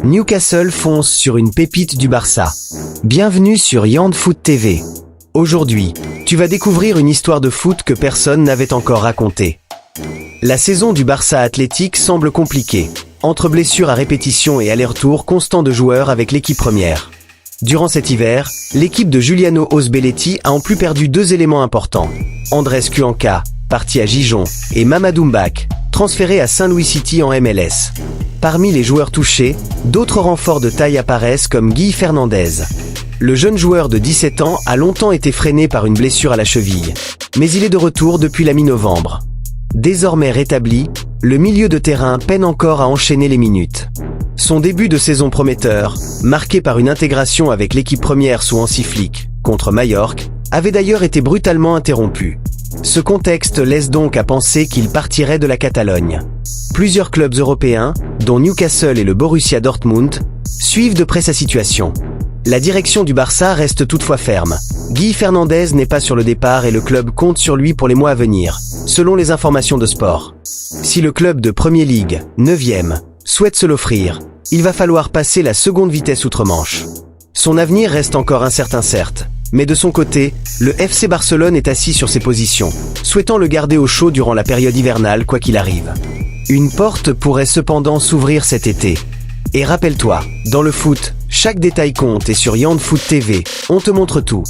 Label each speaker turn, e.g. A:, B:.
A: Newcastle fonce sur une pépite du Barça. Bienvenue sur Yand Foot TV. Aujourd'hui, tu vas découvrir une histoire de foot que personne n'avait encore racontée. La saison du Barça Athletic semble compliquée, entre blessures à répétition et allers-retours constants de joueurs avec l'équipe première. Durant cet hiver, l'équipe de Giuliano Osbelletti a en plus perdu deux éléments importants. Andrés Cuenca, parti à Gijón, et Mamadou Mbak, transféré à Saint Louis City en MLS. Parmi les joueurs touchés, d'autres renforts de taille apparaissent comme Guy Fernandez. Le jeune joueur de 17 ans a longtemps été freiné par une blessure à la cheville, mais il est de retour depuis la mi-novembre. Désormais rétabli, le milieu de terrain peine encore à enchaîner les minutes. Son début de saison prometteur, marqué par une intégration avec l'équipe première sous Hansi Flick, contre Majorque, avait d'ailleurs été brutalement interrompu. Ce contexte laisse donc à penser qu'il partirait de la Catalogne. Plusieurs clubs européens, dont Newcastle et le Borussia Dortmund, suivent de près sa situation. La direction du Barça reste toutefois ferme. Guy Fernandez n'est pas sur le départ et le club compte sur lui pour les mois à venir, selon les informations de Sport. Si le club de Premier League, 9e, souhaite se l'offrir, il va falloir passer la seconde vitesse outre-Manche. Son avenir reste encore incertain certes, mais de son côté, le FC Barcelone est assis sur ses positions, souhaitant le garder au chaud durant la période hivernale quoi qu'il arrive. Une porte pourrait cependant s'ouvrir cet été. Et rappelle-toi, dans le foot, chaque détail compte et sur Yand Foot TV, on te montre tout.